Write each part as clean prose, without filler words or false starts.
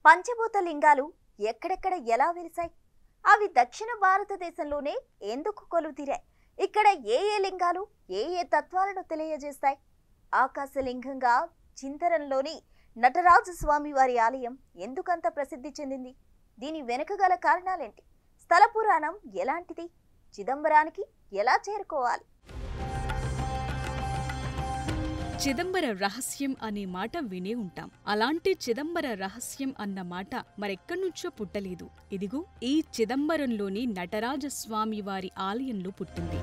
పంచభూత లింగాలు ఎక్కడెక్కడ ఎలా వెలిసాయి? అవి దక్షిణ భారతదేశంలోనే ఎందుకు కొలువుతీరాయి? ఇక్కడ ఏ ఏ లింగాలు ఏ ఏ తత్వాలను తెలియజేస్తాయి? ఆకాశలింగంగా చింతరంలోని నటరాజస్వామి వారి ఆలయం ఎందుకంత ప్రసిద్ధి చెందింది? దీని వెనుక గల కారణాలేంటి? స్థల పురాణం ఎలాంటిది? చిదంబరానికి ఎలా చేరుకోవాలి? చిదంబర రహస్యం అనే మాట వినే ఉంటాం. అలాంటి చిదంబర రహస్యం అన్న మాట మరెక్కడ్నుంచో పుట్టలేదు. ఇదిగో ఈ చిదంబరంలోని నటరాజస్వామి వారి ఆలయంలో పుట్టింది.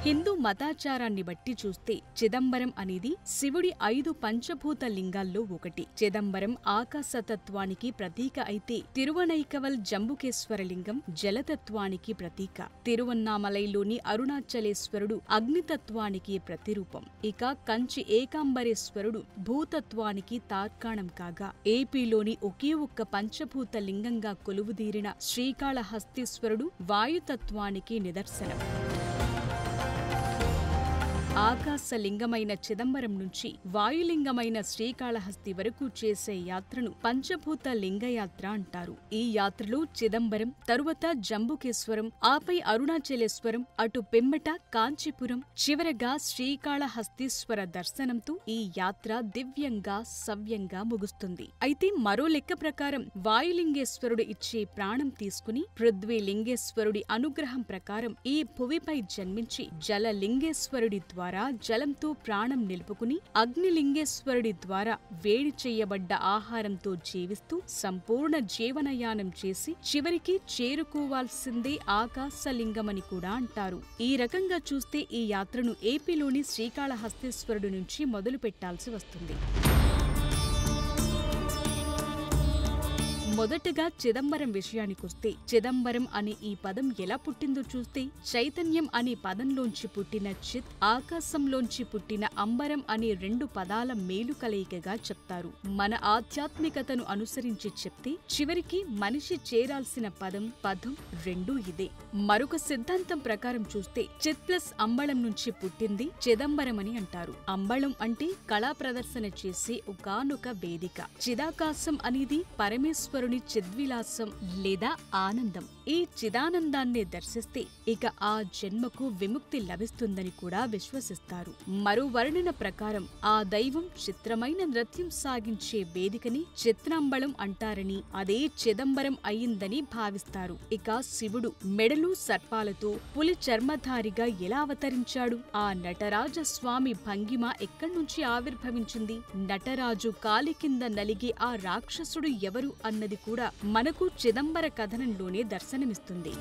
హిందూ మతాచారాన్ని బట్టి చూస్తే చిదంబరం అనేది శివుడి 5 పంచభూత లింగాల్లో ఒకటి. చిదంబరం ఆకాశతత్వానికి ప్రతీక అయితే తిరువనైకవల్ జంబుకేశ్వర లింగం జలతత్వానికి ప్రతీక. తిరువన్నామలైలోని అరుణాచలేశ్వరుడు అగ్నితత్వానికి ప్రతిరూపం. ఇక కంచి ఏకాంబరేశ్వరుడు భూతత్వానికి తార్కాణం కాగా, ఏపీలోని ఒకే ఒక్క పంచభూత లింగంగా కొలువుదీరిన శ్రీకాళహస్తీశ్వరుడు వాయుతత్వానికి నిదర్శనం. ఆకాశలింగమైన చిదంబరం నుంచి వాయులింగమైన శ్రీకాళహస్తి వరకు చేసే యాత్రను పంచభూత లింగయాత్ర అంటారు. ఈ యాత్రలో చిదంబరం, తరువాత జంబుకేశ్వరం, ఆపై అరుణాచలేశ్వరం, అటు పిమ్మట కాంచీపురం, చివరగా శ్రీకాళహస్తీశ్వర దర్శనంతో ఈ యాత్ర దివ్యంగా సవ్యంగా ముగుస్తుంది. అయితే మరో లెక్క ప్రకారం వాయులింగేశ్వరుడు ఇచ్చే ప్రాణం తీసుకుని పృథ్వీలింగేశ్వరుడి అనుగ్రహం ప్రకారం ఈ భువిపై జన్మించి జలలింగేశ్వరుడి ద్వారా జలంతో ప్రాణం నిలుపుకుని అగ్నిలింగేశ్వరుడి ద్వారా వేడి చెయ్యబడ్డ ఆహారంతో జీవిస్తూ సంపూర్ణ జీవనయానం చేసి చివరికి చేరుకోవాల్సిందే ఆకాశలింగమని కూడా అంటారు. ఈ రకంగా చూస్తే ఈ యాత్రను ఏపీలోని శ్రీకాళహస్తీశ్వరుడు నుంచి మొదలు పెట్టాల్సి వస్తుంది. మొదటగా చిదంబరం విషయానికొస్తే, చిదంబరం అనే ఈ పదం ఎలా పుట్టిందో చూస్తే, చైతన్యం అనే పదంలోంచి పుట్టిన చిత్, ఆకాశంలోంచి పుట్టిన అంబరం అనే 2 పదాల మేలు కలయికగా చెప్తారు. మన ఆధ్యాత్మికతను అనుసరించి చెప్తే చివరికి మనిషి చేరాల్సిన పదం రెండూ ఇదే. మరొక సిద్ధాంతం ప్రకారం చూస్తే చిత్ ప్లస్ అంబళం నుంచి పుట్టింది చిదంబరమని అంటారు. అంబళం అంటే కళా ప్రదర్శన చేసే ఒకానొక వేదిక. చిదాకాశం అనేది పరమేశ్వరుడు చిద్విలాసం లేదా ఆనందం. ఈ చిదానందాన్ని దర్శిస్తే ఇక ఆ జన్మకు విముక్తి లభిస్తుందని కూడా విశ్వసిస్తారు. మరో వర్ణన ప్రకారం ఆ దైవం చిత్రమైన నృత్యం సాగించే వేదికని చిత్రాంబళం అంటారని, అదే చిదంబరం అయిందని భావిస్తారు. ఇక శివుడు మెడలు సర్పాలతో పులి చర్మధారిగా ఎలా అవతరించాడు? ఆ నటరాజస్వామి భంగిమ ఎక్కడ్నుంచి ఆవిర్భవించింది? నటరాజు కాలి కింద నలిగే ఆ రాక్షసుడు ఎవరు అన్నది కూడా మనకు చిదంబర కథనంలోనే దర్శనమిస్తుంది.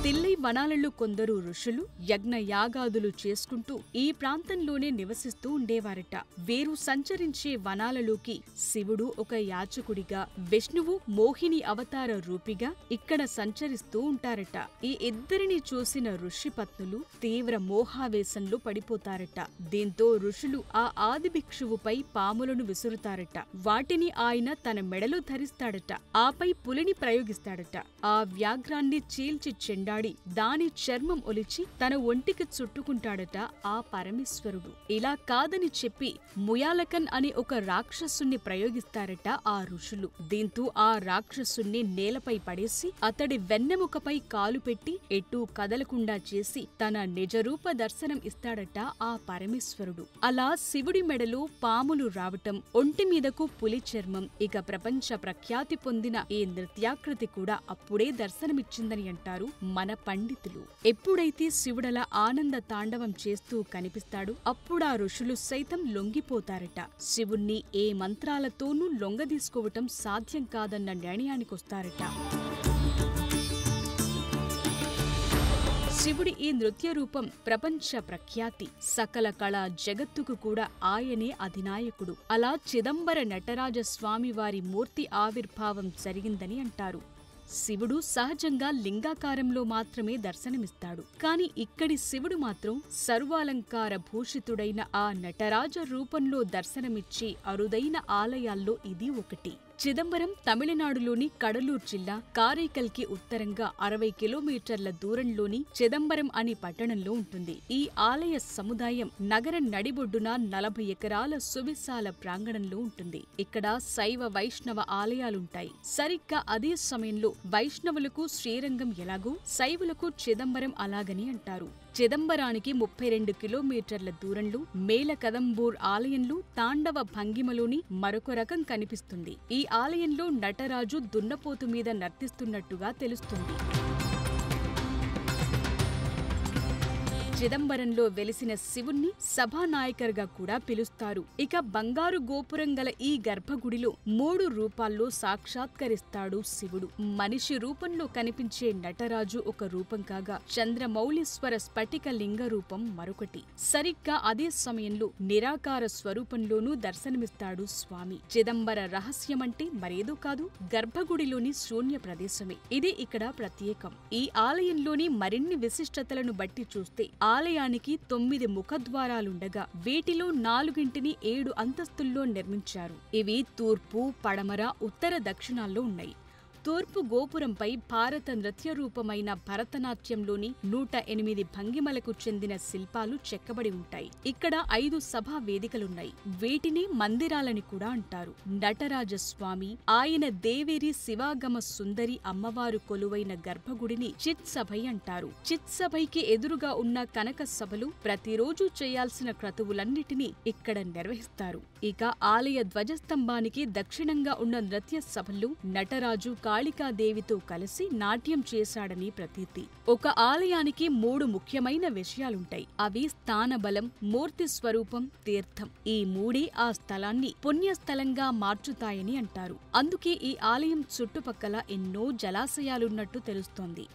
తిల్లై వనాలలో కొందరు ఋషులు యజ్ఞయాగాదులు చేసుకుంటూ ఈ ప్రాంతంలోనే నివసిస్తూ ఉండేవారట. వీరు సంచరించే వనాలలోకి శివుడు ఒక యాచకుడిగా, విష్ణువు మోహిని అవతార రూపిగా ఇక్కడ సంచరిస్తూ ఉంటారట. ఈ ఇద్దరిని చూసిన ఋషిపత్నులు తీవ్ర మోహావేశంలో పడిపోతారట. దీంతో ఋషులు ఆ ఆదిభిక్షువుపై పాములను విసురుతారట. వాటిని ఆయన తన మెడలో ధరిస్తాడట. ఆపై పులిని ప్రయోగిస్తాడట. ఆ వ్యాఘ్రాన్ని చీల్చి చెండాడి దాని చర్మం ఒలిచి తన ఒంటికి చుట్టుకుంటాడట ఆ పరమేశ్వరుడు. ఇలా కాదని చెప్పి ముయాలకన్ అనే ఒక రాక్షసుణ్ణి ప్రయోగిస్తారట ఆ ఋషులు. దీంతో ఆ రాక్షసుణ్ణి నేలపై పడేసి అతడి వెన్నెముకపై కాలు పెట్టి ఎటూ కదలకుండా చేసి తన నిజరూప దర్శనం ఇస్తాడట ఆ పరమేశ్వరుడు. అలా శివుడి మెడలో పాములు రావటం, ఒంటి మీదకు పులి చర్మం, ఇక ప్రపంచ ప్రఖ్యాతి పొందిన ఈ నృత్యాకృతి కూడా అప్పుడే దర్శనమిచ్చిందని అంటారు మన పండితులు. ఎప్పుడైతే శివుడలా ఆనంద తాండవం చేస్తూ కనిపిస్తాడో అప్పుడా ఋషులు సైతం లొంగిపోతారట. శివుణ్ణి ఏ మంత్రాలతోనూ లొంగదీసుకోవటం సాధ్యం కాదన్న నిర్ణయానికొస్తారట. శివుడి ఈ నృత్య రూపం ప్రపంచ ప్రఖ్యాతి. సకల కళా జగత్తుకు కూడా ఆయనే అధినాయకుడు. అలా చిదంబర నటరాజస్వామి వారి మూర్తి ఆవిర్భావం జరిగిందని అంటారు. శివుడు సహజంగా లింగాకారంలో మాత్రమే దర్శనమిస్తాడు. కాని ఇక్కడి శివుడు మాత్రం సర్వాలంకార భూషితుడైన ఆ నటరాజ రూపంలో దర్శనమిచ్చే అరుదైన ఆలయాల్లో ఇది ఒకటి. చిదంబరం తమిళనాడులోని కడలూరు జిల్లా కారైకల్కి ఉత్తరంగా 60 కిలోమీటర్ల దూరంలోని చిదంబరం అనే పట్టణంలో ఉంటుంది. ఈ ఆలయ సముదాయం నగరం నడిబొడ్డున 40 ఎకరాల సువిశాల ప్రాంగణంలో ఉంటుంది. ఇక్కడ శైవ వైష్ణవ ఆలయాలుంటాయి. సరిగ్గా అదే సమయంలో వైష్ణవులకు శ్రీరంగం ఎలాగో శైవులకు చిదంబరం అలాగని అంటారు. చిదంబరానికి 32 కిలోమీటర్ల దూరంలో మేలకదంబూర్ ఆలయంలో తాండవ భంగిమలోని మరొక రకం కనిపిస్తుంది. ఈ ఆలయంలో నటరాజు దున్నపోతు మీద నర్తిస్తున్నట్టుగా తెలుస్తుంది. చిదంబరంలో వెలిసిన శివుణ్ణి సభానాయకర్గా కూడా పిలుస్తారు. ఇక బంగారు గోపురం గల ఈ గర్భగుడిలో 3 రూపాల్లో సాక్షాత్కరిస్తాడు శివుడు. మనిషి రూపంలో కనిపించే నటరాజు ఒక రూపం కాగా చంద్రమౌళీశ్వర స్ఫటిక లింగ రూపం మరొకటి. సరిగ్గా అదే సమయంలో నిరాకార స్వరూపంలోనూ దర్శనమిస్తాడు స్వామి. చిదంబర రహస్యమంటే మరేదో కాదు, గర్భగుడిలోని శూన్య ప్రదేశమే. ఇది ఇక్కడ ప్రత్యేకం. ఈ ఆలయంలోని మరిన్ని విశిష్టతలను బట్టి చూస్తే ఆలయానికి 9 ముఖద్వారాలుండగా వీటిలో 4ంటిని 7 అంతస్తుల్లో నిర్మించారు. ఇవి తూర్పు, పడమర, ఉత్తర, దక్షిణాల్లో ఉన్నాయి. తూర్పు గోపురంపై భారత నృత్య రూపమైన భరతనాట్యంలోని 108 భంగిమలకు చెందిన శిల్పాలు చెక్కబడి ఉంటాయి. ఇక్కడ 5 సభా వేదికలున్నాయి. వీటిని మందిరాలని కూడా అంటారు. నటరాజస్వామి, ఆయన దేవేరి శివాగమ సుందరి అమ్మవారు కొలువైన గర్భగుడిని చిత్సభై అంటారు. చిత్సభైకి ఎదురుగా ఉన్న కనక సభలు ప్రతిరోజు చేయాల్సిన క్రతువులన్నిటినీ ఇక్కడ నిర్వహిస్తారు. ఇక ఆలయ ధ్వజస్తంభానికి దక్షిణంగా ఉన్న నృత్య సభల్లో నటరాజు కాళికాదేవితో కలిసి నాట్యం చేశాడని ప్రతీతి. ఒక ఆలయానికి 3 ముఖ్యమైన విషయాలుంటాయి. అవి స్థానబలం, మూర్తి స్వరూపం, తీర్థం. ఈ 3 ఆ స్థలాన్ని పుణ్యస్థలంగా మార్చుతాయని అంటారు. అందుకే ఈ ఆలయం చుట్టుపక్కల ఎన్నో జలాశయాలున్నట్టు తెలుస్తోంది.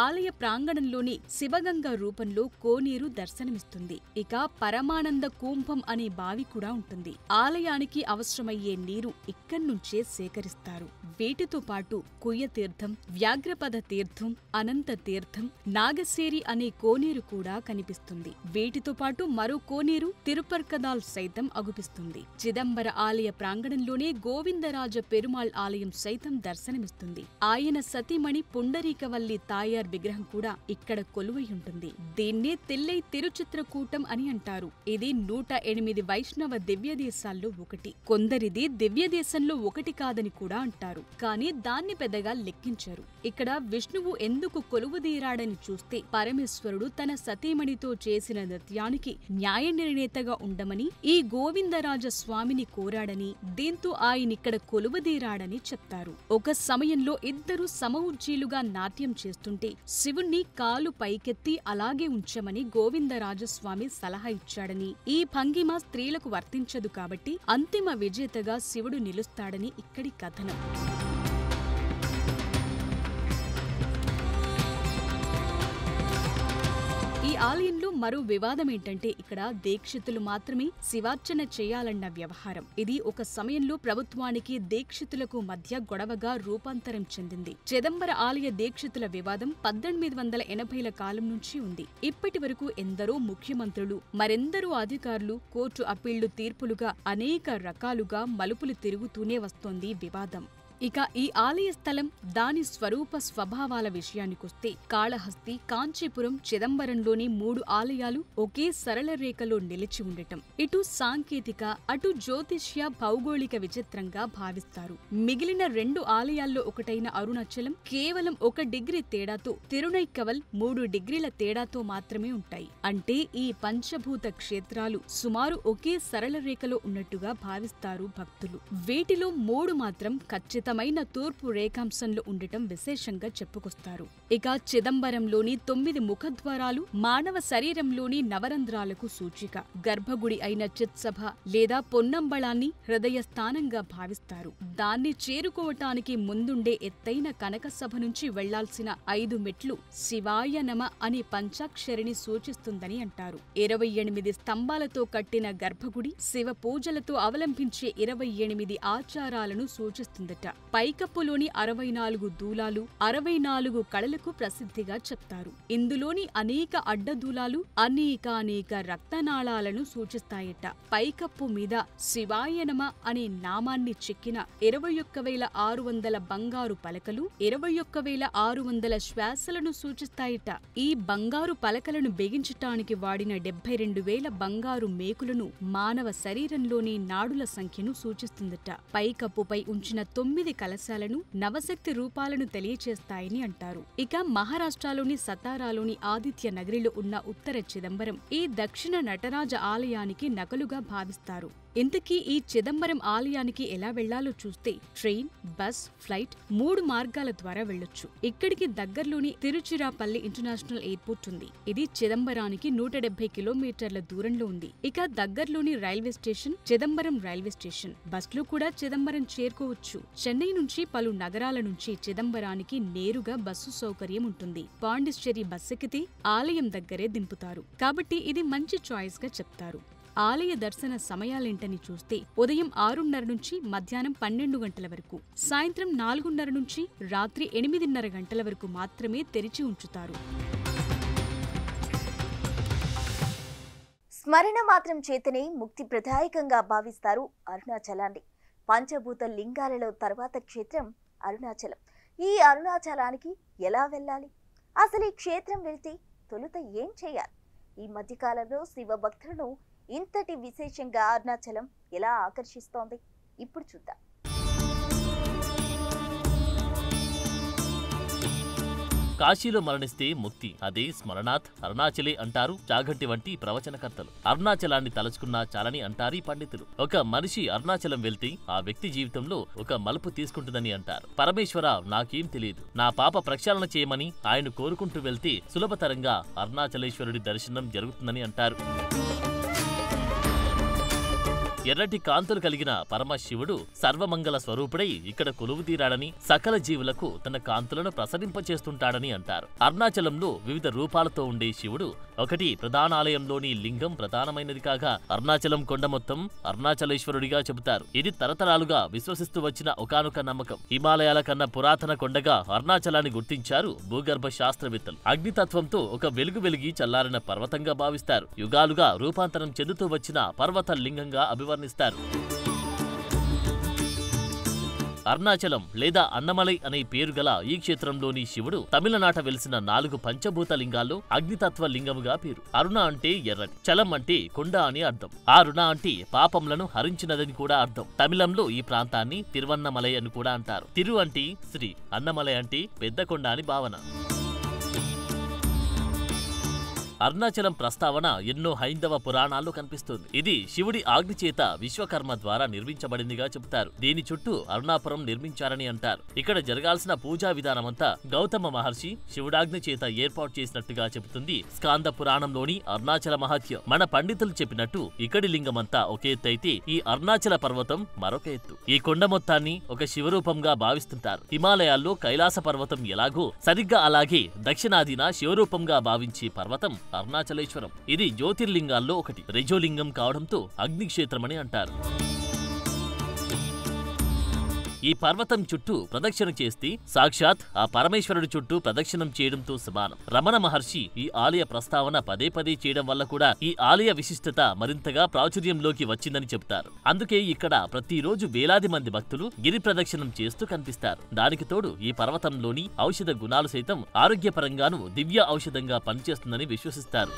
ఆలయ ప్రాంగణంలోని శివగంగ రూపంలో కోనేరు దర్శనమిస్తుంది. ఇక పరమానంద కుంభం అనే బావి కూడా ఉంటుంది. ఆలయానికి అవసరమయ్యే నీరు ఇక్కడ్నుంచే సేకరిస్తారు. వీటితో పాటు కుయ్యతీర్థం, వ్యాఘ్రపద తీర్థం, అనంత తీర్థం, నాగసేరి అనే కోనేరు కూడా కనిపిస్తుంది. వీటితో పాటు మరో కోనేరు తిరుపర్కదాల్ సైతం అగుపిస్తుంది. చిదంబర ఆలయ ప్రాంగణంలోనే గోవిందరాజ పెరుమాళ్ ఆలయం సైతం దర్శనమిస్తుంది. ఆయన సతీమణి పుండరీకవల్లి తాయార్ విగ్రహం కూడా ఇక్కడ కొలువై ఉంటుంది. దీన్నే తిల్లై తిరుచిత్రకూటం అని అంటారు. ఇది 108 వైష్ణవ దివ్యదేశాల్లో ఒకటి. కొందరిది దివ్యదేశంలో ఒకటి కాదని కూడా అంటారు. కానీ దాన్ని పెద్దగా లెక్కించారు. ఇక్కడ విష్ణువు ఎందుకు కొలువుదీరాడని చూస్తే పరమేశ్వరుడు తన సతీమణితో చేసిన నృత్యానికి న్యాయ నిర్ణేతగా ఉండమని ఈ గోవిందరాజ స్వామిని కోరాడని, దీంతో ఆయనిక్కడ కొలువుదీరాడని చెప్తారు. ఒక సమయంలో ఇద్దరు సమఉజ్జీలుగా నాట్యం చేస్తుంటే శివుణ్ణి కాలు పైకెత్తి అలాగే ఉంచమని గోవిందరాజస్వామి సలహా ఇచ్చాడని, ఈ భంగిమ స్త్రీలకు వర్తించదు కాబట్టి అంతిమ విజేతగా శివుడు నిలుస్తాడని ఇక్కడి కథనం. ఈ ఆలయంలో మరో వివాదమేంటంటే ఇక్కడ దీక్షితులు మాత్రమే శివార్చన చేయాలన్న వ్యవహారం. ఇది ఒక సమయంలో ప్రభుత్వానికి దీక్షితులకు మధ్య గొడవగా రూపాంతరం చెందింది. చిదంబర ఆలయ దీక్షితుల వివాదం 1880ల కాలం నుంచి ఉంది. ఇప్పటి వరకు ఎందరో ముఖ్యమంత్రులు, మరెందరో అధికారులు కోర్టు అప్పీళ్లు తీర్పులుగా అనేక రకాలుగా మలుపులు తిరుగుతూనే వస్తోంది వివాదం. ఇక ఈ ఆలయ స్థలం, దాని స్వరూప స్వభావాల విషయానికొస్తే కాళహస్తి, కాంచీపురం, చిదంబరంలోని 3 ఆలయాలు ఒకే సరళ రేఖలో నిలిచి ఉండటం ఇటు సాంకేతిక, అటు జ్యోతిష్య భౌగోళిక విచిత్రంగా భావిస్తారు. మిగిలిన 2 ఆలయాల్లో ఒకటైన అరుణాచలం కేవలం 1 డిగ్రీ తేడాతో, తిరునైక్కవల్ 3 డిగ్రీల తేడాతో మాత్రమే ఉంటాయి. అంటే ఈ పంచభూత క్షేత్రాలు సుమారు ఒకే సరళ రేఖలో ఉన్నట్టుగా భావిస్తారు భక్తులు. వీటిలో 3 మాత్రం ఖచ్చితంగా తూర్పు రేఖాంశంలో ఉండటం విశేషంగా చెప్పుకొస్తారు. ఇక చిదంబరంలోని 9 ముఖద్వారాలు మానవ శరీరంలోని నవరంధ్రాలకు సూచిక. గర్భగుడి అయిన చిత్సభ లేదా పొన్నంబళాన్ని హృదయ స్థానంగా భావిస్తారు. దాన్ని చేరుకోవటానికి ముందుండే ఎత్తైన కనకసభ నుంచి వెళ్లాల్సిన 5 మెట్లు శివాయ నమ అనే పంచాక్షరిని సూచిస్తుందని అంటారు. 28 స్తంభాలతో కట్టిన గర్భగుడి శివ పూజలతో అవలంబించే 28 ఆచారాలను సూచిస్తుందట. పైకప్పులోని 64 దూలాలు 64 కళలకు ప్రసిద్ధిగా చెప్తారు. ఇందులోని అనేక అడ్డదూలాలు అనేక రక్తనాళాలను సూచిస్తాయట. పైకప్పు మీద శివాయనమ అనే నామాన్ని చెక్కిన 21,600 బంగారు పలకలు 21,600 శ్వాసలను సూచిస్తాయట. ఈ బంగారు పలకలను బిగించటానికి వాడిన 72,000 బంగారు మేకులను మానవ శరీరంలోని నాడుల సంఖ్యను సూచిస్తుందట. పైకప్పుపై ఉంచిన 9 కలశాలను నవశక్తి రూపాలను తెలియచేస్తాయని అంటారు. ఇక మహారాష్ట్రలోని సతారాలోని ఆదిత్య నగరిలో ఉన్న ఉత్తర చిదంబరం ఈ దక్షిణ నటరాజ ఆలయానికి నకలుగా భావిస్తారు. ఇంతకీ ఈ చిదంబరం ఆలయానికి ఎలా వెళ్లాలో చూస్తే ట్రైన్, బస్, ఫ్లైట్ 3 మార్గాల ద్వారా వెళ్లొచ్చు. ఇక్కడికి దగ్గర్లోని తిరుచిరాపల్లి ఇంటర్నేషనల్ ఎయిర్పోర్ట్ ఉంది. ఇది చిదంబరానికి 170 కిలోమీటర్ల దూరంలో ఉంది. ఇక దగ్గర్లోని railway station Chidambaram railway station. బస్లో కూడా చిదంబరం చేరుకోవచ్చు. చెన్నై నుంచి పలు నగరాల నుంచి చిదంబరానికి నేరుగా బస్సు సౌకర్యం ఉంటుంది. పాండిచ్చేరి బస్సెక్కితే ఆలయం దగ్గరే దింపుతారు. కాబట్టి ఇది మంచి చాయిస్ గా చెప్తారు. ఆలయ దర్శన సమయాలేంటని చూస్తే ఉదయం 6:30 నుంచి మధ్యాహ్నం 12 గంటల వరకు, సాయంత్రం 4:30 నుంచి రాత్రి 8:30 గంటల వరకు మాత్రమే తెరిచి ఉంచుతారు. స్మరణ మాత్రం చేతనే ముక్తి ప్రదాయకంగా భావిస్తారు అరుణాచలాన్ని. పంచభూత లింగాలలో తర్వాత క్షేత్రం అరుణాచలం. ఈ అరుణాచలానికి ఎలా వెళ్ళాలి? అసలు ఈ క్షేత్రం వెళ్తే తొలుత ఏం చేయాలి? ఈ మధ్యకాలంలో శివ భక్తులను ఇంతటి విశేషంగా అరుణాచలం ఎలా ఆకర్షిస్తోంది? ఇప్పుడు చూద్దాం. కాశీలో మరణిస్తే ముక్తి, అదే స్మరణాత్ అరుణాచలే అంటారు చాగంటి వంటి ప్రవచనకర్తలు. అరుణాచలాన్ని తలుచుకున్నా చాలని అంటారు ఈ పండితులు. ఒక మనిషి అరుణాచలం వెళ్తే ఆ వ్యక్తి జీవితంలో ఒక మలుపు తీసుకుంటుందని అంటారు. పరమేశ్వర, నాకేం తెలియదు, నా పాప ప్రక్షాళన చేయమని ఆయన కోరుకుంటూ వెళ్తే సులభతరంగా అరుణాచలేశ్వరుడి దర్శనం జరుగుతుందని అంటారు. ఎర్రటి కాంతులు కలిగిన పరమశివుడు సర్వమంగళ స్వరూపుడై ఇక్కడ కొలువుతీరాడని, సకల జీవులకు తన కాంతులను ప్రసరింపచేస్తుంటాడని అంటారు. అరుణాచలంలో వివిధ రూపాలతో ఉండే శివుడు ఒకటి ప్రధానాలయంలోని లింగం ప్రధానమైనది కాగా అరుణాచలం కొండ మొత్తం అరుణాచలేశ్వరుడిగా చెబుతారు. ఇది తరతరాలుగా విశ్వసిస్తూ వచ్చిన ఒకానొక నమ్మకం. హిమాలయాల కన్నా పురాతన కొండగా అరుణాచలాన్ని గుర్తించారు భూగర్భ శాస్త్రవేత్తలు. అగ్నితత్వంతో ఒక వెలుగు వెలిగి చల్లారిన పర్వతంగా భావిస్తారు. యుగాలుగా రూపాంతరం చెందుతూ వచ్చిన పర్వత లింగంగా అభివర్ణిస్తారు. అరుణాచలం లేదా అన్నమలై అనే పేరు గల ఈ క్షేత్రంలోని శివుడు తమిళనాట వెలిసిన 4 పంచభూత లింగాల్లో అగ్నితత్వ లింగముగా పేరు. అరుణ అంటే ఎర్రటి, చలం అంటే కొండ అని అర్థం. ఆ రుణ అంటే పాపములను హరించినదని కూడా అర్థం. తమిళంలో ఈ ప్రాంతాన్ని తిరువన్నమలై అని కూడా అంటారు. తిరు అంటే శ్రీ, అన్నమలై అంటే పెద్ద కొండ అని భావన. అరుణాచలం ప్రస్తావన ఎన్నో హైందవ పురాణాల్లో కనిపిస్తుంది. ఇది శివుడి ఆజ్ఞ చేత విశ్వకర్మ ద్వారా నిర్మించబడిందిగా చెబుతారు. దీని చుట్టూ అరుణాపురం నిర్మించారని అంటారు. ఇక్కడ జరగాల్సిన పూజా విధానమంతా గౌతమ మహర్షి శివుడాజ్ఞ చేత ఏర్పాటు చేసినట్టుగా చెబుతుంది స్కాంద పురాణంలోని అరుణాచల మహత్యం. మన పండితులు చెప్పినట్టు ఇక్కడి లింగమంతా ఒక ఎత్తు అయితే ఈ అరుణాచల పర్వతం మరొక ఎత్తు. ఈ కొండ మొత్తాన్ని ఒక శివరూపంగా భావిస్తుంటారు. హిమాలయాల్లో కైలాస పర్వతం ఎలాగో సరిగ్గా అలాగే దక్షిణాదిన శివరూపంగా భావించే పర్వతం అరుణాచలేశ్వరం. ఇది జ్యోతిర్లింగాల్లో ఒకటి. రేజోలింగం కావడంతో అగ్నిక్షేత్రమని అంటారు. ఈ పర్వతం చుట్టూ ప్రదక్షిణ చేస్తే సాక్షాత్ ఆ పరమేశ్వరుడి చుట్టూ ప్రదక్షిణం చేయడంతో సమానం. రమణ మహర్షి ఈ ఆలయ ప్రస్తావన పదే పదే చేయడం వల్ల కూడా ఈ ఆలయ విశిష్టత మరింతగా ప్రాచుర్యంలోకి వచ్చిందని చెబుతారు. అందుకే ఇక్కడ ప్రతిరోజు వేలాది మంది భక్తులు గిరి ప్రదక్షిణం చేస్తూ కనిపిస్తారు. దానికి తోడు ఈ పర్వతంలోని ఔషధ గుణాలు సైతం ఆరోగ్యపరంగానూ దివ్య ఔషధంగా పనిచేస్తుందని విశ్వసిస్తారు.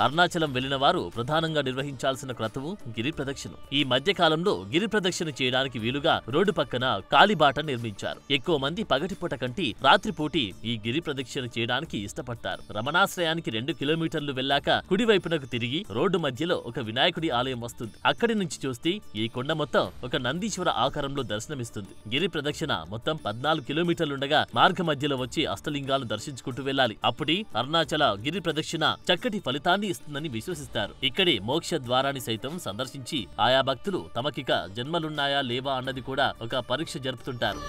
అరుణాచలం వెళ్లిన వారు ప్రధానంగా నిర్వహించాల్సిన క్రతువు గిరి ప్రదక్షిణం. ఈ మధ్య కాలంలో గిరి ప్రదక్షిణ చేయడానికి వీలుగా రోడ్డు పక్కన కాలిబాట నిర్మించారు. ఎక్కువ మంది పగటిపూట కంటే రాత్రిపూటి ఈ గిరి ప్రదక్షిణ చేయడానికి ఇష్టపడతారు. రమణాశ్రయానికి 2 కిలోమీటర్లు వెళ్లాక కుడివైపునకు తిరిగి రోడ్డు మధ్యలో ఒక వినాయకుడి ఆలయం వస్తుంది. అక్కడి నుంచి చూస్తే ఈ కొండ మొత్తం ఒక నందీశ్వర ఆకారంలో దర్శనమిస్తుంది. గిరి ప్రదక్షిణ మొత్తం 14 కిలోమీటర్లుండగా మార్గ మధ్యలో వచ్చి అష్టలింగాలు దర్శించుకుంటూ వెళ్లాలి. అప్పుడే అరుణాచల గిరి ప్రదక్షిణ చక్కటి ఫలితాన్ని ఇస్తుందని విశ్వసిస్తారు. ఇక్కడే మోక్ష ద్వారాన్ని సైతం సందర్శించి ఆయా భక్తులు తమకిక జన్మలున్నాయా లేవా అన్నది కూడా ఒక పరీక్ష జరుపుతుంటారు.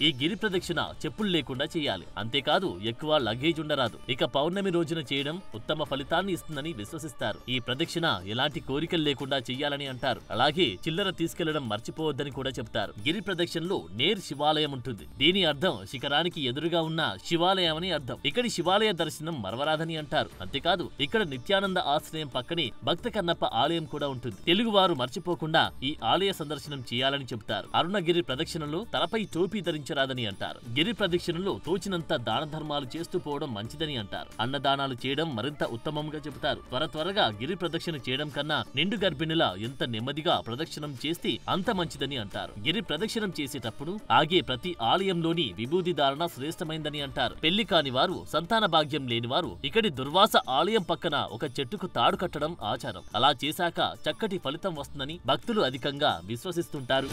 ఈ గిరి ప్రదక్షిణ చెప్పులు లేకుండా చేయాలి. అంతేకాదు ఎక్కువ లగేజ్ ఉండరాదు. ఇక పౌర్ణమి రోజున చేయడం ఉత్తమ ఫలితాన్ని ఇస్తుందని విశ్వసిస్తారు. ఈ ప్రదక్షిణ ఎలాంటి కోరికలు లేకుండా చెయ్యాలని అంటారు. అలాగే చిల్లర తీసుకెళ్లడం మర్చిపోవద్దని కూడా చెప్తారు. గిరి ప్రదక్షిణలో నేర్ శివాలయం ఉంటుంది. దీని అర్థం శిఖరానికి ఎదురుగా ఉన్న శివాలయం అని అర్థం. ఇక్కడి శివాలయ దర్శనం మరవరాదని అంటారు. అంతేకాదు ఇక్కడ నిత్యానంద ఆశ్రయం పక్కనే భక్త కన్నప్ప ఆలయం కూడా ఉంటుంది. తెలుగువారు మర్చిపోకుండా ఈ ఆలయ సందర్శనం చేయాలని చెబుతారు. అరుణగిరి ప్రదక్షిణలో తలపై టోపీ ధరించరాదని అంటారు. గిరి ప్రదక్షిణలో తోచినంత దాన ధర్మాలు చేస్తూ పోవడం మంచిదని అంటారు. అన్నదానాలు చేయడం మరింత ఉత్తమంగా చెబుతారు. త్వరగా గిరి ప్రదక్షిణ చేయడం కన్నా నిండు గర్భిణిలా ఎంత నెమ్మదిగా ప్రదక్షిణం చేస్తే అంత మంచిదని అంటారు. గిరి ప్రదక్షిణం చేసేటప్పుడు ఆగే ప్రతి ఆలయంలోని విభూది ధారణ శ్రేష్టమైందని అంటారు. పెళ్లి కాని వారు, సంతాన భాగ్యం లేని వారు ఇక్కడి దుర్వాస ఆలయం పక్కన ఒక చెట్టుకు తాడు కట్టడం ఆచారం. అలా చేశాక చక్కటి ఫలితం వస్తుందని భక్తులు అధికంగా విశ్వసిస్తుంటారు.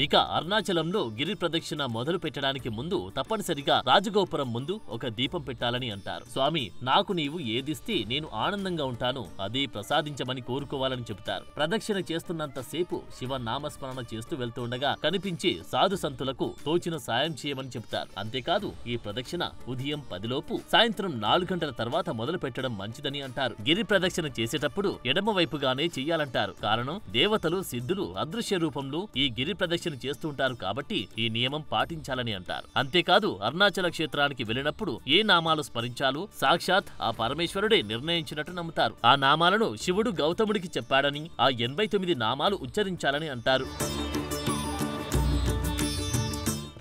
ఇక అరుణాచలంలో గిరి ప్రదక్షిణ మొదలు పెట్టడానికి ముందు తప్పనిసరిగా రాజగోపురం ముందు ఒక దీపం పెట్టాలని అంటారు. స్వామి, నాకు నీవు ఏదిస్తే నేను ఆనందంగా ఉంటాను అదే ప్రసాదించమని కోరుకోవాలని చెబుతారు. ప్రదక్షిణ చేస్తున్నంత సేపు శివ నామస్మరణ చేస్తూ వెళ్తుండగా కనిపించే సాధు సంతులకు తోచిన సాయం చేయమని చెబుతారు. అంతేకాదు ఈ ప్రదక్షిణ ఉదయం 10 లోపు సాయంత్రం 4 గంటల తర్వాత మొదలు పెట్టడం మంచిదని అంటారు. గిరి ప్రదక్షిణ చేసేటప్పుడు ఎడమ వైపుగానే చెయ్యాలంటారు. కారణం దేవతలు, సిద్ధులు అదృశ్య రూపంలో ఈ గిరి ప్రదక్షిణ చేస్తుంటారు కాబట్టి ఈ నియమం పాటించాలని అంటారు. అంతేకాదు అరుణాచల క్షేత్రానికి వెళ్ళినప్పుడు ఏ నామాలు స్మరించాలో సాక్షాత్ ఆ పరమేశ్వరుడే నిర్ణయించినట్టు నమ్ముతారు. ఆ నామాలను శివుడు గౌతముడికి చెప్పాడని, ఆ 89 నామాలు ఉచ్చరించాలని అంటారు.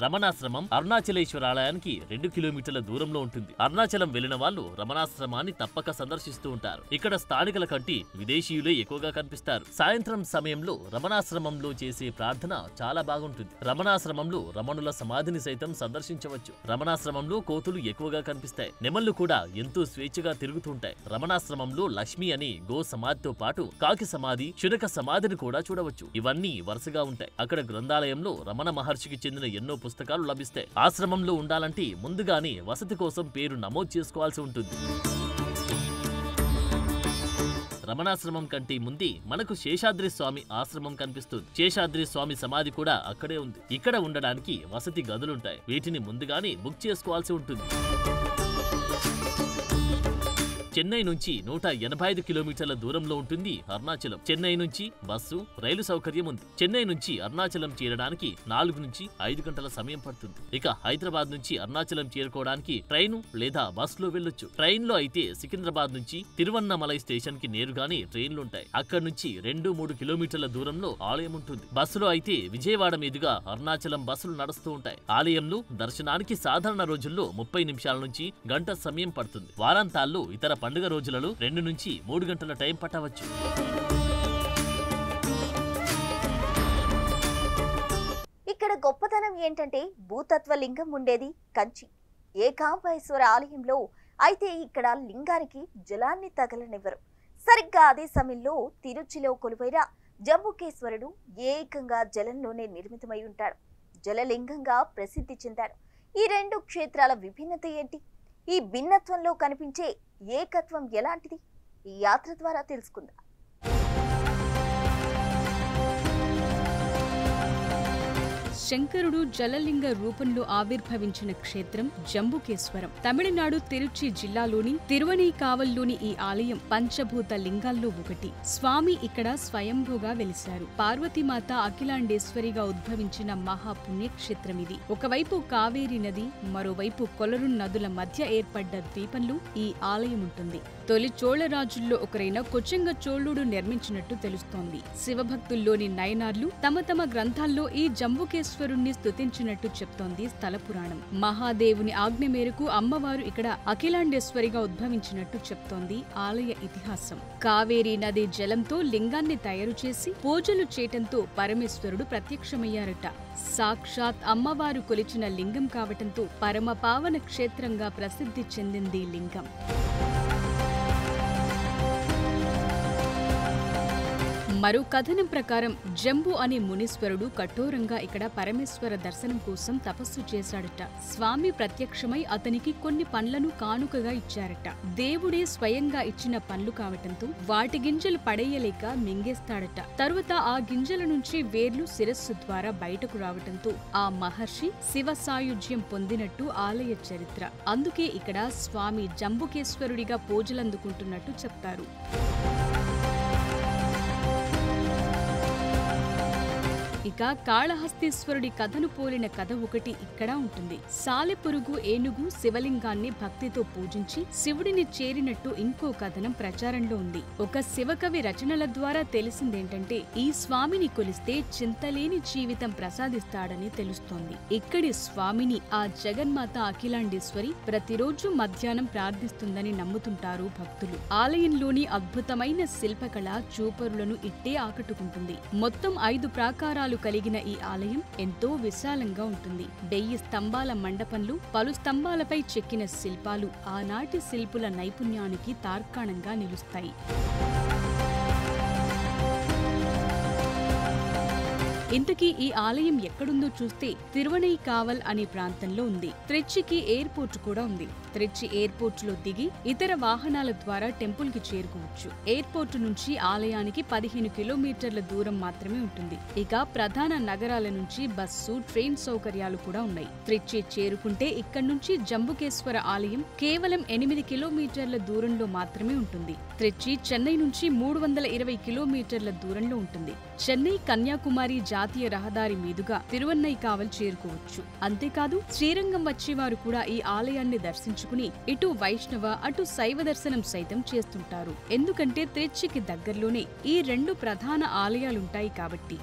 రమణాశ్రమం అరుణాచలేశ్వరాలయానికి 2 కిలోమీటర్ల దూరంలో ఉంటుంది. అరుణాచలం వెళ్లిన వాళ్ళు రమణాశ్రమాన్ని తప్పక సందర్శిస్తూ ఉంటారు. ఇక్కడ స్థానికుల కంటే విదేశీయులే ఎక్కువగా కనిపిస్తారు. సాయంత్రం సమయంలో రమణాశ్రమంలో చేసే ప్రార్థన చాలా బాగుంటుంది. రమణాశ్రమంలో రమణుల సమాధిని సైతం సందర్శించవచ్చు. రమణాశ్రమంలో కోతులు ఎక్కువగా కనిపిస్తాయి. నెమళ్లు కూడా ఎంతో స్వేచ్ఛగా తిరుగుతుంటాయి. రమణాశ్రమంలో లక్ష్మి అనే గో సమాధితో పాటు కాకి సమాధి, శునక సమాధిని కూడా చూడవచ్చు. ఇవన్నీ వరుసగా ఉంటాయి. అక్కడ గ్రంథాలయంలో రమణ మహర్షికి చెందిన ఎన్నో పుస్తకాలు లభిస్తాయి. ఆశ్రమంలో ఉండాలంటే ముందుగానే వసతి కోసం పేరు నమోదు చేసుకోవాల్సి ఉంటుంది. రమణాశ్రమం కంటే ముందే మనకు శేషాద్రి స్వామి ఆశ్రమం కనిపిస్తుంది. శేషాద్రి స్వామి సమాధి కూడా అక్కడే ఉంది. ఇక్కడ ఉండడానికి వసతి గదులుంటాయి. వీటిని ముందుగానే బుక్ చేసుకోవాల్సి ఉంటుంది. చెన్నై నుంచి 185 కిలోమీటర్ల దూరంలో ఉంటుంది అరుణాచలం. చెన్నై నుంచి బస్సు, రైలు సౌకర్యం ఉంది. చెన్నై నుంచి అరుణాచలం చేరడానికి 4 నుంచి 5 గంటల సమయం పడుతుంది. ఇక హైదరాబాద్ నుంచి అరుణాచలం చేరుకోవడానికి ట్రైను లేదా బస్సులో వెళ్ళొచ్చు. ట్రైన్ లో అయితే సికింద్రాబాద్ నుంచి తిరువన్నమలై స్టేషన్ కి నేరుగానే ట్రైన్లుంటాయి. అక్కడి నుంచి 2-3 కిలోమీటర్ల దూరంలో ఆలయం ఉంటుంది. బస్సులో అయితే విజయవాడ మీదుగా అరుణాచలం బస్సులు నడుస్తూ ఉంటాయి. ఆలయంలో దర్శనానికి సాధారణ రోజుల్లో 30 నిమిషాల నుంచి గంట సమయం పడుతుంది. వారాంతాల్లో ఇతర పండుగ రోజులలో 2 నుంచి 3 గంటల టైం పట్టవచ్చు. ఇక్కడ గొప్పతనం ఏంటంటే భూతత్వ లింగం ఉండేది కంచి ఏకాంబేశ్వర ఆలయంలో. అయితే ఇక్కడ లింగానికి జలాన్ని తగలనివ్వరు. సరిగ్గా అదే సమయంలో తిరుచిలో కొలువైన జంబుకేశ్వరుడు ఏకంగా జలంలోనే నిర్మితమై ఉంటాడు. జలలింగంగా ప్రసిద్ధి చెందాడు. ఈ 2 క్షేత్రాల విభిన్నత ఏంటి? ఈ భిన్నత్వంలో కనిపించే ఏకత్వం ఎలాంటిది? ఈ యాత్ర ద్వారా తెలుసుకుందాం. శంకరుడు జలలింగ రూపంలో ఆవిర్భవించిన క్షేత్రం జంబుకేశ్వరం. తమిళనాడు తిరుచి జిల్లాలోని తిరువణికావల్లోని ఈ ఆలయం పంచభూత లింగాల్లో ఒకటి. స్వామి ఇక్కడ స్వయంభూగా వెలిశారు. పార్వతీమాత అఖిలాండేశ్వరిగా ఉద్భవించిన మహాపుణ్యక్షేత్రం ఇది. ఒకవైపు కావేరి నది, మరోవైపు కొలరు నదుల మధ్య ఏర్పడ్డ ద్వీపంలో ఈ ఆలయం ఉంటుంది. తొలి చోళరాజుల్లో ఒకరైన కొచెంగ చోళుడు నిర్మించినట్టు తెలుస్తోంది. శివభక్తుల్లోని నయనార్లు తమ తమ గ్రంథాల్లో ఈ జంబుకేశ్వరుణ్ణి స్తుతించినట్టు చెప్తోంది స్థల పురాణం. మహాదేవుని ఆజ్ఞ మేరకు అమ్మవారు ఇక్కడ అఖిలాండేశ్వరిగా ఉద్భవించినట్టు చెప్తోంది ఆలయ ఇతిహాసం. కావేరీ నది జలంతో లింగాన్ని తయారు చేసి పూజలు చేయటంతో పరమేశ్వరుడు ప్రత్యక్షమయ్యారట. సాక్షాత్ అమ్మవారు కొలిచిన లింగం కావటంతో పరమ పావన క్షేత్రంగా ప్రసిద్ధి చెందింది లింగం. మరో కథనం ప్రకారం జంబు అనే మునీశ్వరుడు కఠోరంగా ఇక్కడ పరమేశ్వర దర్శనం కోసం తపస్సు చేశాడట. స్వామి ప్రత్యక్షమై అతనికి కొన్ని పండ్లను కానుకగా ఇచ్చారట. దేవుడే స్వయంగా ఇచ్చిన పండ్లు కావటంతో వాటి గింజలు పడేయలేక మింగేస్తాడట. తరువాత ఆ గింజల నుంచి వేర్లు శిరస్సు ద్వారా బయటకు రావటంతో ఆ మహర్షి శివ సాయుజ్యం పొందినట్టు ఆలయ చరిత్ర. అందుకే ఇక్కడ స్వామి జంబుకేశ్వరుడిగా పూజలందుకుంటున్నట్టు చెప్తారు. ఇక కాళహస్తీశ్వరుడి కథను పోలిన కథ ఒకటి ఇక్కడ ఉంటుంది. సాలెపురుగు ఏనుగు శివలింగాన్ని భక్తితో పూజించి శివుడిని చేరినట్టు ఇంకో కథనం ప్రచారంలో ఉంది. ఒక శివకవి రచనల ద్వారా తెలిసిందేంటంటే ఈ స్వామిని కొలిస్తే చింతలేని జీవితం ప్రసాదిస్తాడని తెలుస్తోంది. ఇక్కడి స్వామిని ఆ జగన్మాత అఖిలాండేశ్వరి ప్రతిరోజు మధ్యాహ్నం ప్రార్థిస్తుందని నమ్ముతుంటారు భక్తులు. ఆలయంలోని అద్భుతమైన శిల్పకళ చూపరులను ఇట్టే ఆకట్టుకుంటుంది. మొత్తం 5 ప్రాకారాలు కలిగిన ఈ ఆలయం ఎంతో విశాలంగా ఉంటుంది. 1000 స్తంభాల మండపంలో పలు స్తంభాలపై చెక్కిన శిల్పాలు ఆనాటి శిల్పుల నైపుణ్యానికి తార్కాణంగా నిలుస్తాయి. ఇంతకీ ఈ ఆలయం ఎక్కడుందో చూస్తే తిరువణైకావల్ అనే ప్రాంతంలో ఉంది. త్రిచ్చికి ఎయిర్పోర్ట్ కూడా ఉంది. త్రిచ్చి ఎయిర్పోర్ట్ లో దిగి ఇతర వాహనాల ద్వారా టెంపుల్ కి చేరుకోవచ్చు. ఎయిర్పోర్ట్ నుంచి ఆలయానికి 15 కిలోమీటర్ల దూరం మాత్రమే ఉంటుంది. ఇక ప్రధాన నగరాల నుంచి బస్సు, ట్రైన్ సౌకర్యాలు కూడా ఉన్నాయి. త్రిచ్చి చేరుకుంటే ఇక్కడి నుంచి జంబుకేశ్వర ఆలయం కేవలం 8 కిలోమీటర్ల దూరంలో మాత్రమే ఉంటుంది. త్రిచ్చి చెన్నై నుంచి 320 కిలోమీటర్ల దూరంలో ఉంటుంది. చెన్నై కన్యాకుమారి జాతీయ రహదారి మీదుగా తిరువన్నైకావల్ చేరుకోవచ్చు. అంతేకాదు శ్రీరంగం వచ్చేవారు కూడా ఈ ఆలయాన్ని దర్శించుకుని ఇటు వైష్ణవ అటు శైవ దర్శనం సైతం చేస్తుంటారు. ఎందుకంటే త్రిచ్చికి దగ్గరలోనే ఈ 2 ప్రధాన ఆలయాలుంటాయి కాబట్టి.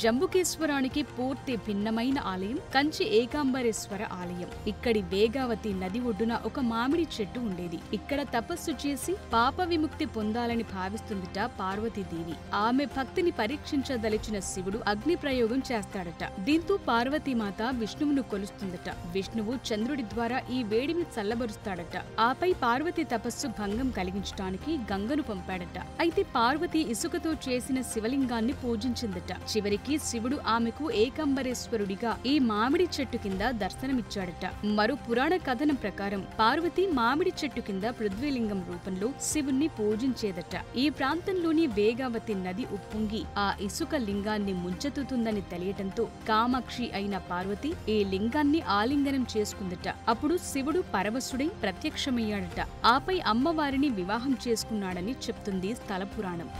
జంబుకేశ్వరానికి పూర్తి భిన్నమైన ఆలయం కంచి ఏకాంబరేశ్వర ఆలయం. ఇక్కడి వేగావతి నది ఒడ్డున ఒక మామిడి చెట్టు ఉండేది. ఇక్కడ తపస్సు చేసి పాప విముక్తి పొందాలని భావిస్తుందట పార్వతీదేవి. ఆమె భక్తిని పరీక్షించదలిచిన శివుడు అగ్ని ప్రయోగం చేస్తాడట. దీంతో పార్వతీమాత విష్ణువును కొలుస్తుందట. విష్ణువు చంద్రుడి ద్వారా ఈ వేడిని చల్లబరుస్తాడట. ఆపై పార్వతి తపస్సు భంగం కలిగించడానికి గంగను పంపాడట. అయితే పార్వతి ఇసుకతో చేసిన శివలింగాన్ని పూజించిందట. చివరికి శివుడు ఆమెకు ఏకాంబరేశ్వరుడిగా ఈ మామిడి చెట్టు కింద దర్శనమిచ్చాడట. మరో పురాణ కథనం ప్రకారం పార్వతి మామిడి చెట్టు కింద పృథ్వీలింగం రూపంలో శివుణ్ణి పూజించేదట. ఈ ప్రాంతంలోని వేగావతి నది ఉప్పొంగి ఆ ఇసుక లింగాన్ని ముంచెత్తుతుందని తెలియటంతో కామాక్షి అయిన పార్వతి ఈ లింగాన్ని ఆలింగనం చేసుకుందట. అప్పుడు శివుడు పరవశుడై ప్రత్యక్షమయ్యాడట. ఆపై అమ్మవారిని వివాహం చేసుకున్నాడని చెప్తుంది స్థల పురాణం.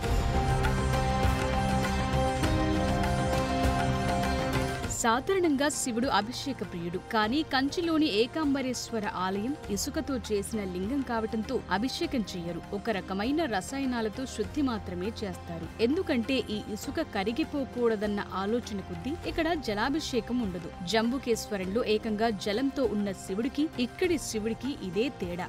సాధారణంగా శివుడు అభిషేక ప్రియుడు. కానీ కంచిలోని ఏకాంబరేశ్వర ఆలయం ఇసుకతో చేసిన లింగం కావటంతో అభిషేకం చెయ్యరు. ఒక రకమైన రసాయనాలతో శుద్ధి మాత్రమే చేస్తారు. ఎందుకంటే ఈ ఇసుక కరిగిపోకూడదన్న ఆలోచన కొద్దీ ఇక్కడ జలాభిషేకం ఉండదు. జంబుకేశ్వరంలో ఏకంగా జలంతో ఉన్న శివుడికి ఇక్కడి శివుడికి ఇదే తేడా.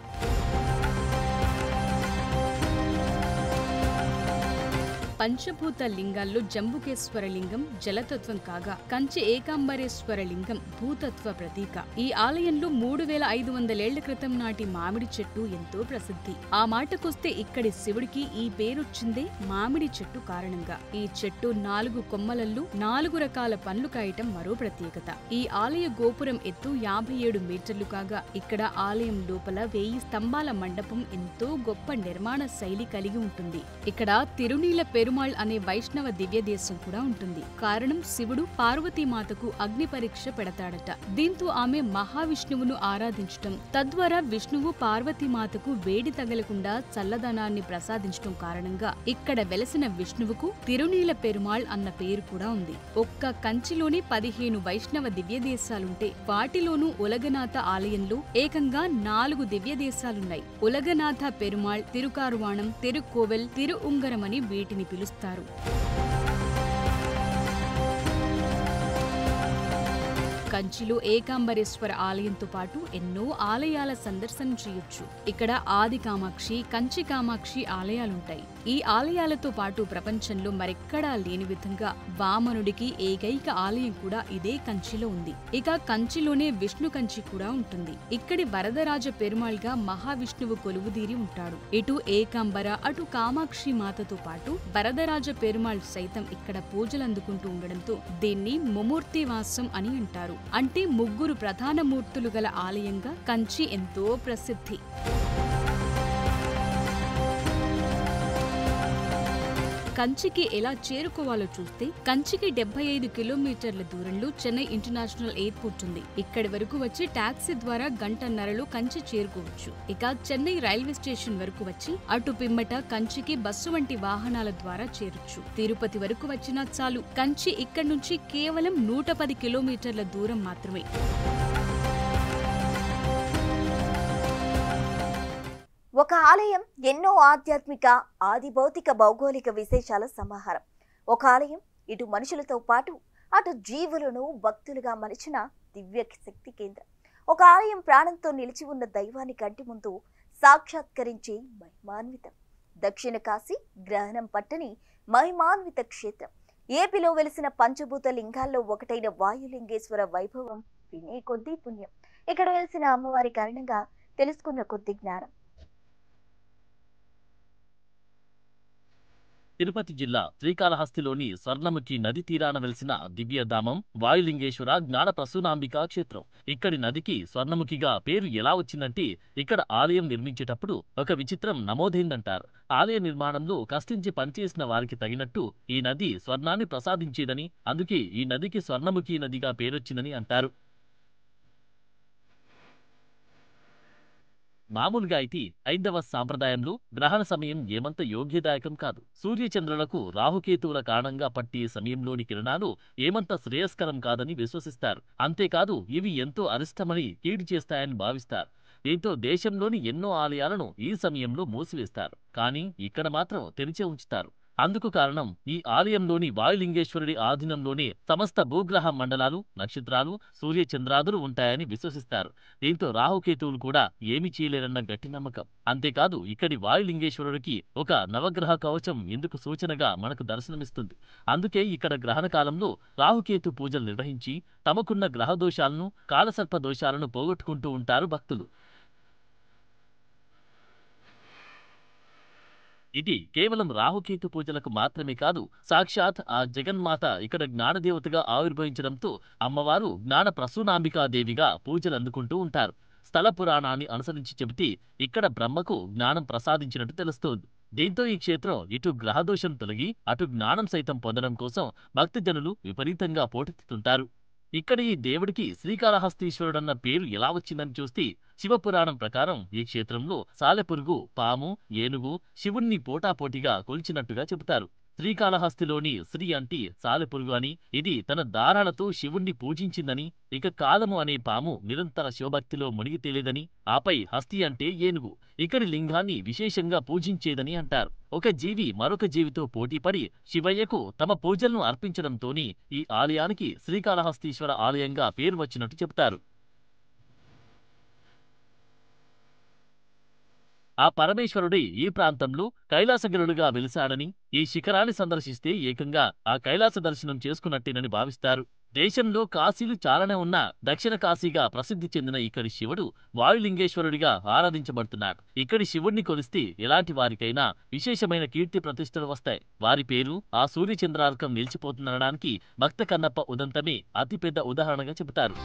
పంచభూత లింగాల్లో జంబుకేశ్వర లింగం జలతత్వం కాగా కంచి ఏకాంబరేశ్వర లింగం భూతత్వ ప్రతీక. ఈ ఆలయంలో 3500 ఏళ్ల క్రితం నాటి మామిడి చెట్టు ఎంతో ప్రసిద్ధి. ఆ మాటకొస్తే ఇక్కడి శివుడికి ఈ పేరొచ్చిందే మామిడి చెట్టు కారణంగా. ఈ చెట్టు 4 కొమ్మలల్లో 4 రకాల పండ్లు కాయటం మరో ప్రత్యేకత. ఈ ఆలయ గోపురం ఎత్తు 57 మీటర్లు కాగా ఇక్కడ ఆలయం లోపల 1000 స్తంభాల మండపం ఎంతో గొప్ప నిర్మాణ శైలి కలిగి ఉంటుంది. ఇక్కడ తిరునీల పెరుమాళ్ అనే వైష్ణవ దివ్య దేశం కూడా ఉంటుంది. కారణం శివుడు పార్వతీమాతకు అగ్ని పరీక్ష పెడతాడట. దీంతో ఆమె మహావిష్ణువును ఆరాధించటం, తద్వారా విష్ణువు పార్వతీమాతకు వేడి తగలకుండా చల్లదనాన్ని ప్రసాదించడం కారణంగా ఇక్కడ వెలసిన విష్ణువుకు తిరునీల పెరుమాళ్ అన్న పేరు కూడా ఉంది. ఒక్క కంచిలోని 15 వైష్ణవ దివ్య దేశాలుంటే వాటిలోనూ ఉలగనాథ ఆలయంలో ఏకంగా 4 దివ్య దేశాలున్నాయి. ఉలగనాథ పెరుమాళ్, తిరుకారువాణం, తిరుకోవెల్, తిరుఉంగరమని వీటిని పిలుస్తారు. కంచిలో ఏకాంబరేశ్వర ఆలయంతో పాటు ఎన్నో ఆలయాల సందర్శనం చేయొచ్చు. ఇక్కడ ఆది కామాక్షి, కంచి కామాక్షి ఆలయాలుంటాయి. ఈ ఆలయాలతో పాటు ప్రపంచంలో మరెక్కడా లేని విధంగా వామనుడికి ఏకైక ఆలయం కూడా ఇదే కంచిలో ఉంది. ఇక కంచిలోనే విష్ణు కంచి కూడా ఉంటుంది. ఇక్కడి వరదరాజ పెరుమాళ్గా మహావిష్ణువు కొలువుదీరి ఉంటాడు. ఇటు ఏకాంబర అటు కామాక్షి మాతతో పాటు వరదరాజ పెరుమాళ్ సైతం ఇక్కడ పూజలందుకుంటూ ఉండడంతో దీన్ని ముమూర్తివాసం అని అంటారు. అంటే ముగ్గురు ప్రధాన మూర్తులు గల ఆలయంగా కంచి ఎంతో ప్రసిద్ధి. కంచికి ఎలా చేరుకోవాలో చూస్తే కంచికి 75 కిలోమీటర్ల దూరంలో చెన్నై ఇంటర్నేషనల్ ఎయిర్పోర్ట్ ఉంది. ఇక్కడి వరకు వచ్చి టాక్సీ ద్వారా గంటన్నరలో కంచి చేరుకోవచ్చు. ఇక చెన్నై రైల్వే స్టేషన్ వరకు వచ్చి అటు పిమ్మట కంచికి బస్సు వంటి వాహనాల ద్వారా చేరొచ్చు. తిరుపతి వరకు వచ్చినా చాలు. కంచి ఇక్కడి నుంచి కేవలం 110 కిలోమీటర్ల దూరం మాత్రమే. ఒక ఆలయం ఎన్నో ఆధ్యాత్మిక ఆదిభౌతిక భౌగోళిక విశేషాల సమాహారం. ఒక ఆలయం ఇటు మనుషులతో పాటు అటు జీవులను భక్తులుగా మలిచిన దివ్య శక్తి కేంద్రం. ఒక ఆలయం ప్రాణంతో నిలిచి ఉన్న దైవాన్ని కంటి ముందు సాక్షాత్కరించే మహిమాన్వితం. దక్షిణ కాశీ గ్రహణం పట్టని మహిమాన్విత క్షేత్రం. ఏపీలో వెలిసిన పంచభూత లింగాల్లో ఒకటైన వాయులింగేశ్వర వైభవం వినే కొద్దీ పుణ్యం. ఇక్కడ వెలిసిన అమ్మవారి కారణంగా తెలుసుకున్న కొద్ది జ్ఞానం. తిరుపతి జిల్లా శ్రీకాళహస్తిలోని స్వర్ణముఖి నది తీరాన వెలిసిన దివ్యధామం వాయులింగేశ్వర జ్ఞాన ప్రసూనాంబికా క్షేత్రం. ఇక్కడి నదికి స్వర్ణముఖిగా పేరు ఎలా వచ్చిందంటే ఇక్కడ ఆలయం నిర్మించేటప్పుడు ఒక విచిత్రం నమోదైందంటారు. ఆలయ నిర్మాణంలో కష్టించి పనిచేసిన వారికి తగినట్టు ఈ నది స్వర్ణాన్ని ప్రసాదించేదని, అందుకే ఈ నదికి స్వర్ణముఖి నదిగా పేరొచ్చిందని అంటారు. మామూలుగా అయితే ఐదవ సాంప్రదాయంలో గ్రహణ సమయం ఏమంత యోగ్యదాయకం కాదు. సూర్యచంద్రులకు రాహుకేతువుల కారణంగా పట్టే సమయంలోని కిరణాలు ఏమంత శ్రేయస్కరం కాదని విశ్వసిస్తారు. అంతేకాదు ఇవి ఎంతో అరిష్టమని కీడు చేస్తాయని భావిస్తారు. దీంతో దేశంలోని ఎన్నో ఆలయాలను ఈ సమయంలో మూసివేస్తారు. కానీ ఇక్కడ మాత్రం తెరిచే ఉంచుతారు. అందుకు కారణం ఈ ఆలయంలోని వాయులింగేశ్వరుడి ఆధీనంలోనే సమస్త భూగ్రహ మండలాలు, నక్షత్రాలు, సూర్యచంద్రాదులు ఉంటాయని విశ్వసిస్తారు. దీంతో రాహుకేతువులు కూడా ఏమి చేయలేరన్న గట్టి నమ్మకం. అంతేకాదు ఇక్కడి వాయులింగేశ్వరుడికి ఒక నవగ్రహ కవచం ఎందుకు సూచనగా మనకు దర్శనమిస్తుంది. అందుకే ఇక్కడ గ్రహణ కాలంలో రాహుకేతు పూజలు నిర్వహించి తమకున్న గ్రహ దోషాలను, కాలసర్ప దోషాలను పోగొట్టుకుంటూ ఉంటారు భక్తులు. ఇది కేవలం రాహుకేతు పూజలకు మాత్రమే కాదు, సాక్షాత్ ఆ జగన్మాత ఇక్కడ జ్ఞానదేవతగా ఆవిర్భవించడంతో అమ్మవారు జ్ఞాన ప్రసూనాంబికాదేవిగా పూజలు అందుకుంటూ ఉంటారు. స్థల పురాణాన్ని అనుసరించి చెబితే ఇక్కడ బ్రహ్మకు జ్ఞానం ప్రసాదించినట్టు తెలుస్తోంది. దీంతో ఈ క్షేత్రం ఇటు గ్రహదోషం తొలగి అటు జ్ఞానం సైతం పొందడం కోసం భక్తజనులు విపరీతంగా పోటెత్తుతుంటారు. ఇక్కడ ఈ దేవుడికి శ్రీకాళహస్తీశ్వరుడన్న పేరు ఎలా వచ్చిందని చూస్తే శివపురాణం ప్రకారం ఈ క్షేత్రంలో సాలెపురుగు, పాము, ఏనుగు శివుణ్ణి పోటాపోటీగా కొలిచినట్టుగా చెబుతారు. శ్రీకాళహస్తిలోని శ్రీ అంటే సాలెపురుగు అని, ఇది తన దారాలతో శివుణ్ణి పూజించిందని, ఇక కాలము అనే పాము నిరంతర శివభక్తిలో మునిగి తేలేదని, ఆపై హస్తి అంటే ఏనుగు ఇక్కడి లింగాన్ని విశేషంగా పూజించేదని అంటారు. ఒక జీవి మరొక జీవితో పోటీపడి శివయ్యకు తమ పూజలను అర్పించడంతోనే ఈ ఆలయానికి శ్రీకాళహస్తీశ్వర ఆలయంగా పేరు వచ్చినట్టు చెబుతారు. ఆ పరమేశ్వరుడి ఈ ప్రాంతంలో కైలాసగిరుడుగా వెలిశాడని, ఈ శిఖరాన్ని సందర్శిస్తే ఏకంగా ఆ కైలాస దర్శనం చేసుకున్నట్టేనని భావిస్తారు. దేశంలో కాశీలు చాలానే ఉన్న దక్షిణ కాశీగా ప్రసిద్ధి చెందిన ఇక్కడి శివుడు వాయులింగేశ్వరుడిగా ఆరాధించబడుతున్నాడు. ఇక్కడి శివుణ్ణి కొలిస్తే ఎలాంటి వారికైనా విశేషమైన కీర్తి ప్రతిష్టలు వస్తాయి. వారి పేరు ఆ సూర్యచంద్రార్కం నిలిచిపోతుందనడానికి భక్త కన్నప్ప ఉదంతమే అతిపెద్ద ఉదాహరణగా చెబుతారు.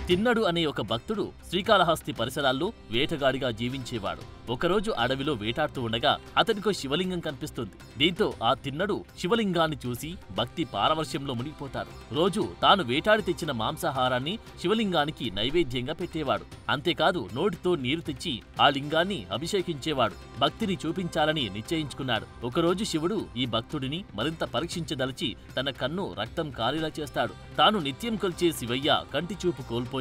తిన్నడు అనే ఒక భక్తుడు శ్రీకాళహస్తి పరిసరాల్లో వేటగాడిగా జీవించేవాడు. ఒకరోజు అడవిలో వేటాడుతూ ఉండగా అతనికో శివలింగం కనిపిస్తుంది. దీంతో ఆ తిన్నడు శివలింగాన్ని చూసి భక్తి పారవర్శ్యంలో మునిగిపోతాడు. రోజు తాను వేటాడి తెచ్చిన మాంసాహారాన్ని శివలింగానికి నైవేద్యంగా పెట్టేవాడు. అంతేకాదు నోటితో నీరు తెచ్చి ఆ లింగాన్ని అభిషేకించేవాడు. భక్తిని చూపించాలని నిశ్చయించుకున్నాడు. ఒకరోజు శివుడు ఈ భక్తుడిని మరింత పరీక్షించదలిచి తన కన్ను రక్తం కారేలా చేస్తాడు. తాను నిత్యం కొల్చే శివయ్య కంటి చూపు కోల్పోయి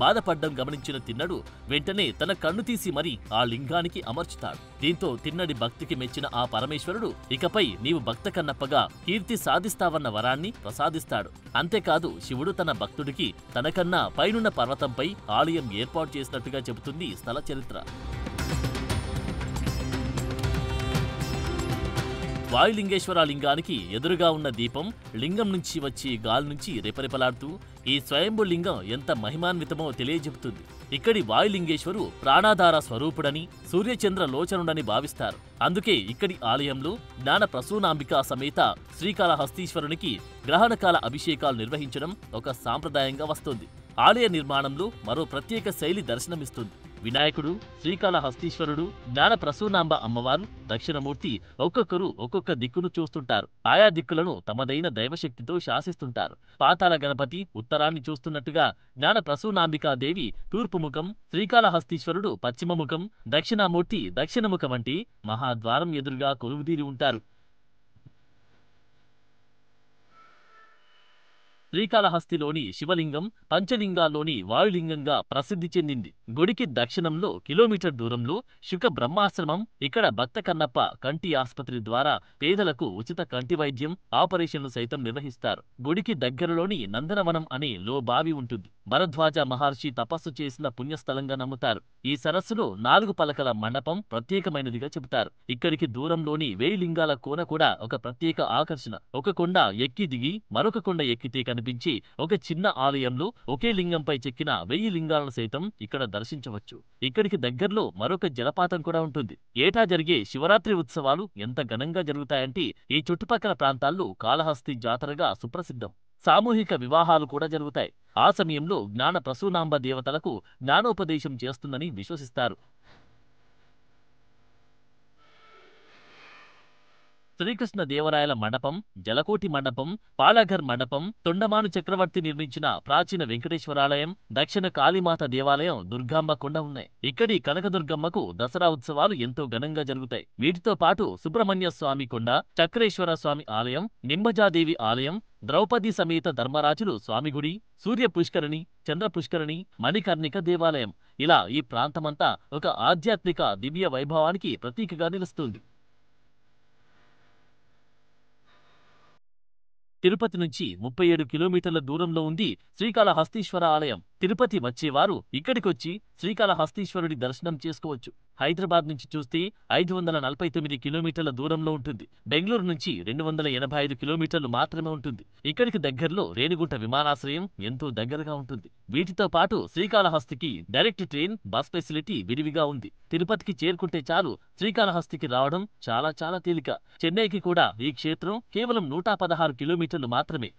బాధపడ్డం గమనించిన తిన్నడు వెంటనే తన కన్ను తీసి మరీ ఆ లింగానికి అమర్చుతాడు. దీంతో తిన్నడి భక్తికి మెచ్చిన ఆ పరమేశ్వరుడు ఇకపై నీవు భక్త కన్నప్పగా కీర్తి సాధిస్తావన్న వరాన్ని ప్రసాదిస్తాడు. అంతేకాదు శివుడు తన భక్తుడికి తనకన్నా పైనున్న పర్వతంపై ఆలయం ఏర్పాటు చేసినట్టుగా చెబుతుంది స్థల చరిత్ర. వాయులింగేశ్వర లింగానికి ఎదురుగా ఉన్న దీపం లింగం నుంచి వచ్చి గాలి నుంచి రెపరెపలాడుతూ ఈ స్వయంభు లింగం ఎంత మహిమాన్వితమో తెలియజెబుతుంది. ఇక్కడి వాయులింగేశ్వరు ప్రాణాధార స్వరూపుడని, సూర్యచంద్ర లోచనుడని భావిస్తారు. అందుకే ఇక్కడి ఆలయంలో జ్ఞాన ప్రసూనాంబిక సమేత శ్రీకాళహస్తీశ్వరునికి గ్రహణకాల అభిషేకాలు నిర్వహించడం ఒక సాంప్రదాయంగా వస్తోంది. ఆలయ నిర్మాణంలో మరో ప్రత్యేక శైలి దర్శనమిస్తుంది. వినాయకుడు, శ్రీకాళహస్తీశ్వరుడు, జ్ఞాన ప్రసూనాంబ అమ్మవారు, దక్షిణమూర్తి ఒక్కొక్కరు ఒక్కొక్క దిక్కును చూస్తుంటారు. ఆయా దిక్కులను తమదైన దైవశక్తితో శాసిస్తుంటారు. పాతాళ గణపతి ఉత్తరాన్ని చూస్తున్నట్టుగా జ్ఞాన ప్రసూనాంబికాదేవి తూర్పు ముఖం, శ్రీకాళహస్తీశ్వరుడు పశ్చిమ ముఖం, దక్షిణామూర్తి దక్షిణముఖం వంటి మహాద్వారం ఎదురుగా కొలువుదీరి ఉంటారు. శ్రీకాళహస్తిలోని శివలింగం పంచలింగాల్లోని వాయులింగంగా ప్రసిద్ధి చెందింది. గుడికి దక్షిణంలో కిలోమీటర్ దూరంలో శుక బ్రహ్మాశ్రమం, ఇక్కడ భక్త కన్నప్ప కంటి ఆసుపత్రి ద్వారా పేదలకు ఉచిత కంటి వైద్యం, ఆపరేషన్లు సైతం నిర్వహిస్తారు. గుడికి దగ్గరలోని నందనవనం అనే లో బావి ఉంటుంది. భరద్వాజ మహర్షి తపస్సు చేసిన పుణ్యస్థలంగా నమ్ముతారు. ఈ సరస్సులో 4 పలకల మండపం ప్రత్యేకమైనదిగా చెబుతారు. ఇక్కడికి దూరంలోని 1000 లింగాల కోన కూడా ఒక ప్రత్యేక ఆకర్షణ. ఒక కొండ ఎక్కి దిగి మరొక కొండ ఎక్కితే కనిపించి ఒక చిన్న ఆలయంలో ఒకే లింగంపై చెక్కిన 1000 లింగాలను సైతం ఇక్కడ దర్శించవచ్చు. ఇక్కడికి దగ్గరలో మరొక జలపాతం కూడా ఉంటుంది. ఏటా జరిగే శివరాత్రి ఉత్సవాలు ఎంత ఘనంగా జరుగుతాయంటే ఈ చుట్టుపక్కల ప్రాంతాల్లో కాళహస్తి జాతరగా సుప్రసిద్ధం. సామూహిక వివాహాలు కూడా జరుగుతాయి. ఆ సమయంలో జ్ఞాన ప్రసూనాంబ దేవతలకు జ్ఞానోపదేశం చేస్తుందని విశ్వసిస్తారు. శ్రీకృష్ణ దేవరాయల మండపం, జలకోటి మండపం, పాలఘర్ మండపం, తొండమాను చక్రవర్తి నిర్మించిన ప్రాచీన వెంకటేశ్వరాలయం, దక్షిణ కాళీమాత దేవాలయం, దుర్గాంబ కొండ ఉన్నాయి. ఇక్కడి కనకదుర్గమ్మకు దసరా ఉత్సవాలు ఎంతో ఘనంగా జరుగుతాయి. వీటితో పాటు సుబ్రహ్మణ్య స్వామి కొండ, చక్రేశ్వర స్వామి ఆలయం, నింబజాదేవి ఆలయం, ద్రౌపది సమేత ధర్మరాజులు స్వామిగుడి, సూర్య పుష్కరిణి, చంద్ర పుష్కరిణి, మణికర్ణిక దేవాలయం, ఇలా ఈ ప్రాంతమంతా ఒక ఆధ్యాత్మిక దివ్య వైభవానికి ప్రతీకగా నిలుస్తుంది. తిరుపతి నుంచి 37 కిలోమీటర్ల దూరంలో ఉంది శ్రీకాళహస్తీశ్వర ఆలయం. తిరుపతి వచ్చేవారు ఇక్కడికొచ్చి శ్రీకాళహస్తీశ్వరుడి దర్శనం చేసుకోవచ్చు. హైదరాబాద్ నుంచి చూస్తే 549 కిలోమీటర్ల దూరంలో ఉంటుంది. బెంగళూరు నుంచి 285 కిలోమీటర్లు మాత్రమే ఉంటుంది. ఇక్కడికి దగ్గరలో రేణిగుంట విమానాశ్రయం ఎంతో దగ్గరగా ఉంటుంది. వీటితో పాటు శ్రీకాళహస్తికి డైరెక్ట్ ట్రైన్, బస్ ఫెసిలిటీ విరివిగా ఉంది. తిరుపతికి చేరుకుంటే చాలు శ్రీకాళహస్తికి రావడం చాలా తేలిక. చెన్నైకి కూడా ఈ క్షేత్రం కేవలం 116 కిలోమీటర్లు మాత్రమే.